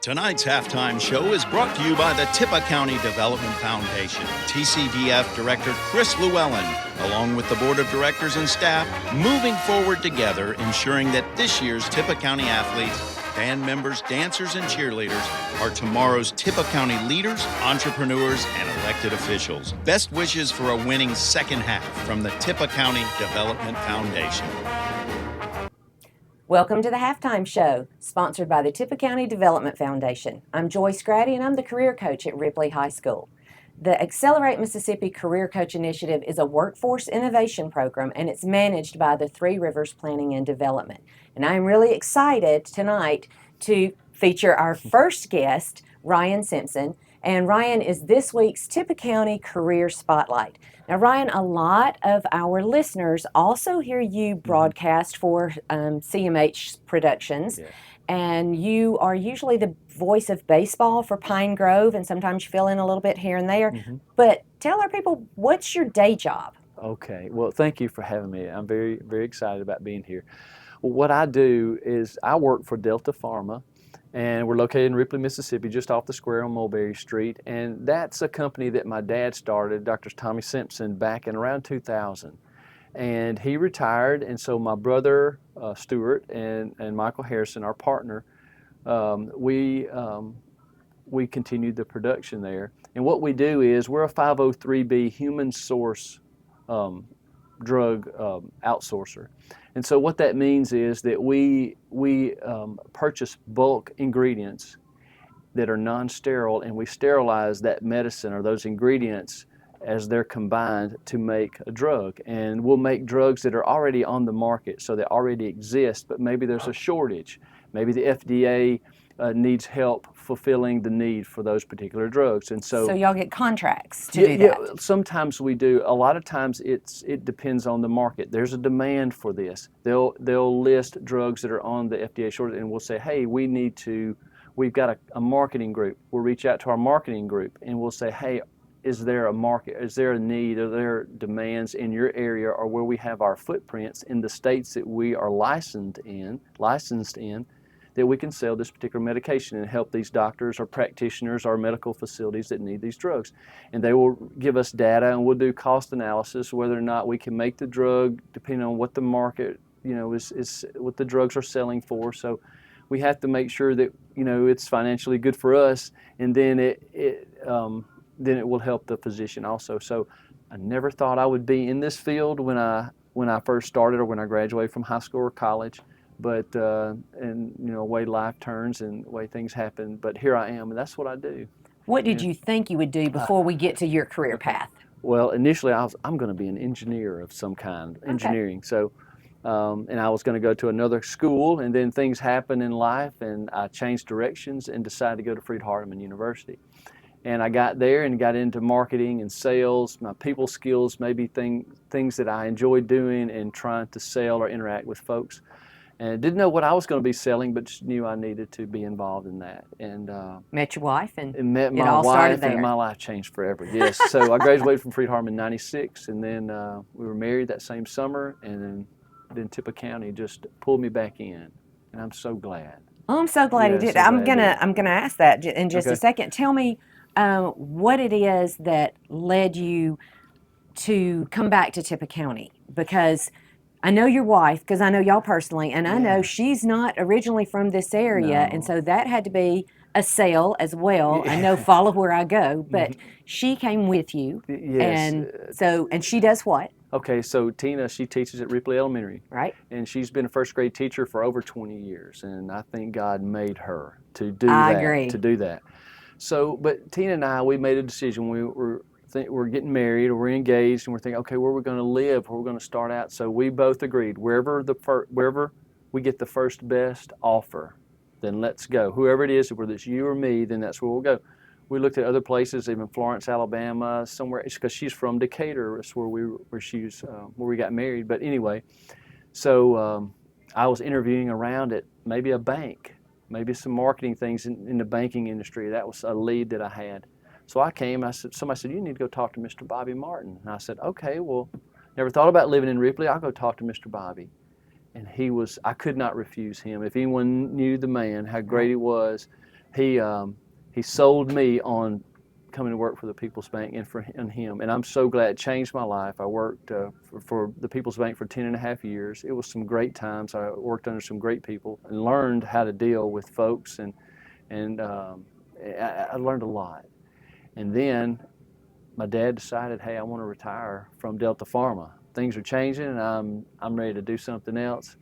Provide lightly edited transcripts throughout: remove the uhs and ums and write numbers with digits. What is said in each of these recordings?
Tonight's halftime show is brought to you by the Tippah County Development Foundation. TCDF Director Chris Llewellyn, along with the Board of Directors and staff, moving forward together, ensuring that this year's Tippah County athletes, band members, dancers, and cheerleaders are tomorrow's Tippah County leaders, entrepreneurs, and elected officials. Best wishes for a winning second half from the Tippah County Development Foundation. Welcome to the Halftime Show, sponsored by the Tippah County Development Foundation. I'm Joyce Graddy, and I'm the career coach at Ripley High School. The Accelerate Mississippi Career Coach Initiative is a workforce innovation program, and it's managed by the Three Rivers Planning and Development. And I'm really excited tonight to feature our first guest, Ryan Simpson. And Ryan is this week's Tippah County Career Spotlight. Now, Ryan, a lot of our listeners also hear you broadcast for CMH Productions, and you are usually the voice of baseball for Pine Grove, and sometimes you fill in a little bit here and there. But tell our people, what's your day job? Okay, well, thank you for having me. I'm very, very excited about being here. Well, what I do is I work for Delta Pharma, and we're located in Ripley, Mississippi, just off the square on Mulberry Street. And that's a company that my dad started, Dr. Tommy Simpson, back in around 2000. And he retired, and so my brother, Stuart, and Michael Harrison, our partner, we continued the production there. And what we do is we're a 503B human source drug outsourcer. And so what that means is that we purchase bulk ingredients that are non-sterile, and we sterilize that medicine or those ingredients as they're combined to make a drug. And we'll make drugs that are already on the market, so they already exist, but maybe there's a shortage. Maybe the FDA needs help fulfilling the need for those particular drugs. And so y'all get contracts to do that? Yeah, sometimes we do. A lot of times it depends on the market. There's a demand for this. They'll list drugs that are on the FDA shortage, and we'll say, hey, we've got a marketing group. We'll reach out to our marketing group, and we'll say, hey, is there a market? Is there a need? Are there demands in your area or where we have our footprints in the states that we are licensed in, that we can sell this particular medication and help these doctors or practitioners or medical facilities that need these drugs. And they will give us data, and we'll do cost analysis whether or not we can make the drug depending on what the market, is what the drugs are selling for. So we have to make sure that, it's financially good for us, and then it will help the physician also. So I never thought I would be in this field when I first started or when I graduated from high school or college. But way life turns and the way things happen. But here I am, and that's what I do. What did you think you would do before we get to your career path? Well, initially I'm going to be an engineer of some kind, engineering. So, and I was going to go to another school, and then things happen in life, and I changed directions and decided to go to Freed-Hardeman University. And I got there and got into marketing and sales, my people skills, maybe things that I enjoyed doing and trying to sell or interact with folks. And didn't know what I was going to be selling, but just knew I needed to be involved in that. And met your wife, and met my it all started wife, there. and my life changed forever. Yes. So I graduated from Freed-Hardeman in '96, and then we were married that same summer, and then Tippah County just pulled me back in, and I'm so glad. Oh, I'm so glad he did. I'm gonna ask that in just a second. Tell me what it is that led you to come back to Tippah County, because I know your wife, because I know y'all personally, and I know she's not originally from this area, and so that had to be a sale as well. I know follow where I go, but she came with you. Yes. And she does what? Okay, so Tina, she teaches at Ripley Elementary. Right. And she's been a first grade teacher for over 20 years, and I think God made her to do that. I agree. To do that. So, but Tina and I, we made a decision. We're getting married, or we're engaged, and we're thinking, okay, where we're going to live, where we're going to start out. So we both agreed, wherever we get the first best offer, then let's go. Whoever it is, whether it's you or me, then that's where we'll go. We looked at other places, even Florence, Alabama, somewhere, because she's from Decatur. That's where we got married. But anyway, so I was interviewing around at maybe a bank, maybe some marketing things in the banking industry. That was a lead that I had. So I came, somebody said, you need to go talk to Mr. Bobby Martin. And I said, okay, well, never thought about living in Ripley. I'll go talk to Mr. Bobby. And I could not refuse him. If anyone knew the man, how great he was, he sold me on coming to work for the People's Bank and him. And I'm so glad it changed my life. I worked for the People's Bank for 10.5 years. It was some great times. I worked under some great people and learned how to deal with folks, and I learned a lot. And then my dad decided, hey, I want to retire from Delta Pharma. Things are changing, and I'm ready to do something else.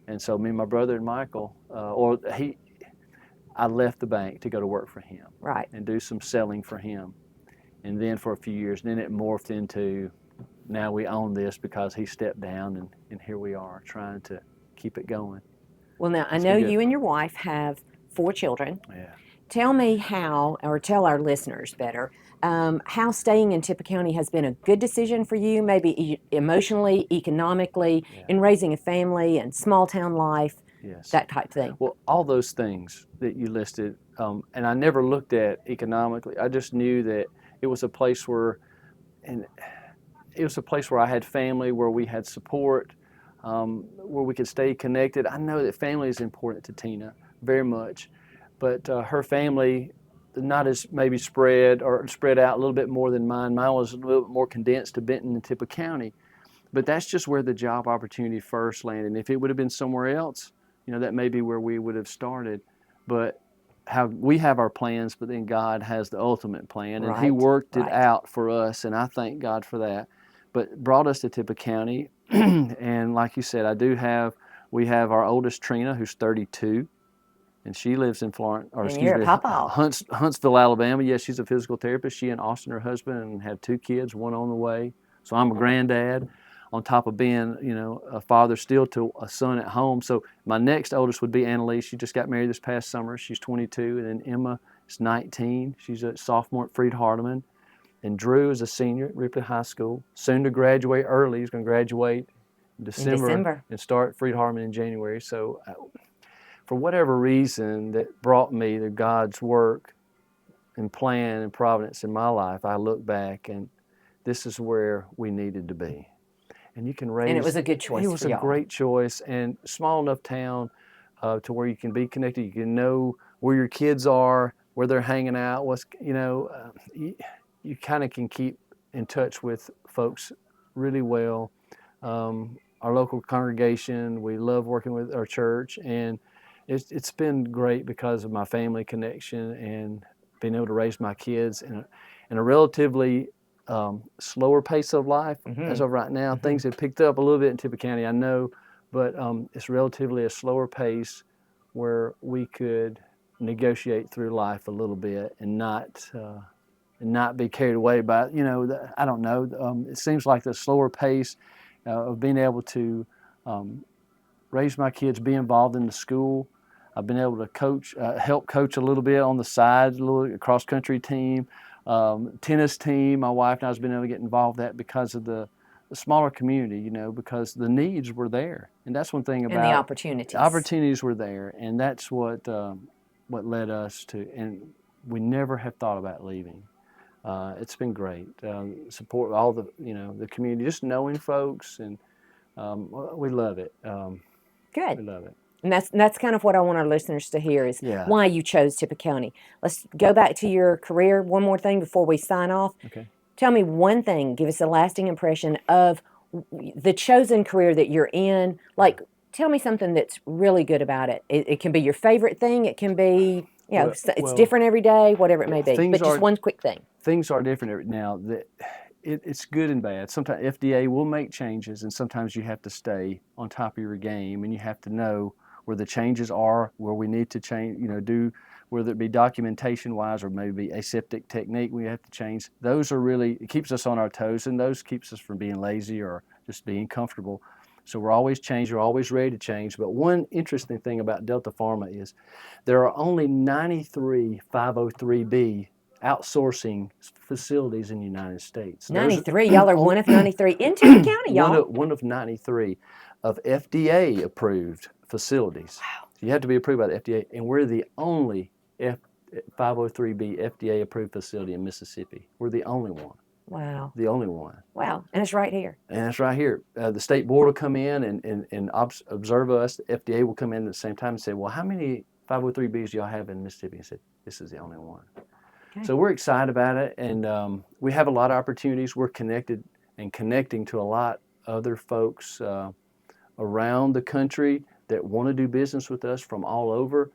And so me and my brother and Michael, I left the bank to go to work for him, Right. and do some selling for him. And then for a few years, then it morphed into, now we own this because he stepped down, and here we are trying to keep it going. Well, now, I It's know been good. you and your wife have 4 children. Yeah. Tell me how, or tell our listeners better, how staying in Tippah County has been a good decision for you, maybe emotionally, economically, in raising a family and small town life, Yes. that type thing. Well, all those things that you listed, and I never looked at economically. I just knew that it was a place where I had family, where we had support, where we could stay connected. I know that family is important to Tina very much, but her family, not as maybe spread out a little bit more than mine. Mine was a little bit more condensed to Benton and Tippah County, but that's just where the job opportunity first landed. And if it would have been somewhere else, that may be where we would have started. But we have our plans, but then God has the ultimate plan, and He worked it out for us, and I thank God for that. But brought us to Tippah County, and like you said, we have our oldest, Trina, who's 32, and she lives in Huntsville, Alabama. Yes, she's a physical therapist. She and Austin, her husband, and have 2 kids, one on the way. So I'm a granddad, on top of being, a father still to a son at home. So my next oldest would be Annalise. She just got married this past summer. She's 22. And then Emma is 19. She's a sophomore at Freed Hardeman. And Drew is a senior at Ripley High School, soon to graduate early. He's going to graduate in December and start Freed Hardeman in January. So for whatever reason that brought me to God's work and plan and providence in my life, I look back and this is where we needed to be. And you can raise. And it was a good choice. It was a great choice, and small enough town to where you can be connected. You can know where your kids are, where they're hanging out. You kind of can keep in touch with folks really well. Our local congregation, we love working with our church, and it's been great because of my family connection and being able to raise my kids in a relatively slower pace of life as of right now. Things have picked up a little bit in Tippah County, I know, but it's relatively a slower pace where we could negotiate through life a little bit and not be carried away by, I don't know. It seems like the slower pace of being able to raise my kids, be involved in the school. I've been able to help coach a little bit on the side, a little cross-country team. Tennis team, my wife and I have been able to get involved in that because of the smaller community, because the needs were there. And that's one thing about... And the opportunities. The opportunities were there, and that's what led us to... And we never have thought about leaving. It's been great. Support all the community, just knowing folks, and we love it. Good. We love it. And that's kind of what I want our listeners to hear is why you chose Tippah County. Let's go back to your career. One more thing before we sign off. Okay. Tell me one thing. Give us a lasting impression of the chosen career that you're in. Like, tell me something that's really good about it. It can be your favorite thing. It can be, it's different every day, whatever it may be. But just one quick thing. Things are different now. It's good and bad. Sometimes FDA will make changes, and sometimes you have to stay on top of your game, and you have to know where the changes are, where we need to change, whether it be documentation-wise or maybe aseptic technique we have to change. Those are really, it keeps us on our toes, and those keeps us from being lazy or just being comfortable. So we're always changing, we're always ready to change. But one interesting thing about Delta Pharma is there are only 93 503B outsourcing facilities in the United States. 93? Y'all are one of 93 in Tippah County, y'all? One of 93 of FDA-approved facilities. Wow. You have to be approved by the FDA, and we're the only 503B FDA-approved facility in Mississippi. We're the only one. Wow. The only one. Wow. And it's right here. And it's right here. The state board will come in and observe us. The FDA will come in at the same time and say, well, how many 503Bs do y'all have in Mississippi? And said, this is the only one. Okay. So we're excited about it, and we have a lot of opportunities. We're connected and connecting to a lot other folks around the country that want to do business with us from all over.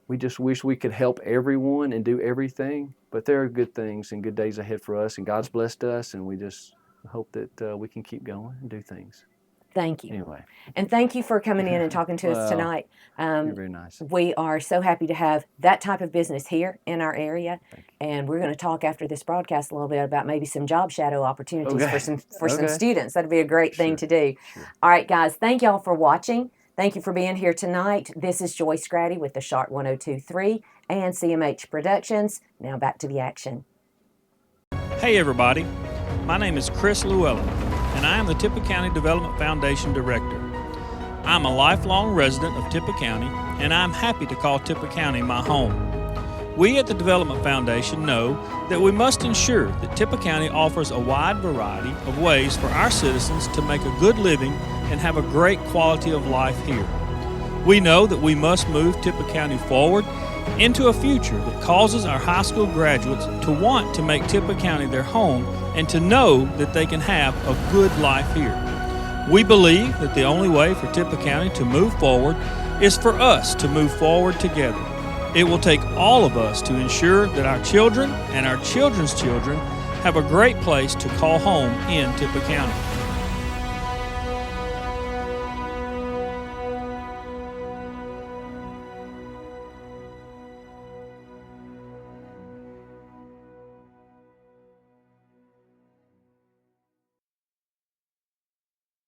We just wish we could help everyone and do everything, but there are good things and good days ahead for us, and God's blessed us, and we just hope that we can keep going and do things. Thank you. Anyway. And thank you for coming in and talking to us Well, tonight. You're very nice. We are so happy to have that type of business here in our area. Thank you. And we're going to talk after this broadcast a little bit about maybe some job shadow opportunities Okay. for some Okay. students. That'd be a great thing Sure. to do. Sure. All right, guys, thank y'all for watching. Thank you for being here tonight. This is Joyce Graddy with the Shark 102.3 and CMH Productions. Now back to the action. Hey everybody, my name is Chris Llewellyn, and I am the Tippah County Development Foundation Director. I'm a lifelong resident of Tippah County, and I'm happy to call Tippah County my home. We at the Development Foundation know that we must ensure that Tippah County offers a wide variety of ways for our citizens to make a good living and have a great quality of life here. We know that we must move Tippah County forward into a future that causes our high school graduates to want to make Tippah County their home and to know that they can have a good life here. We believe that the only way for Tippah County to move forward is for us to move forward together. It will take all of us to ensure that our children and our children's children have a great place to call home in Tippah County.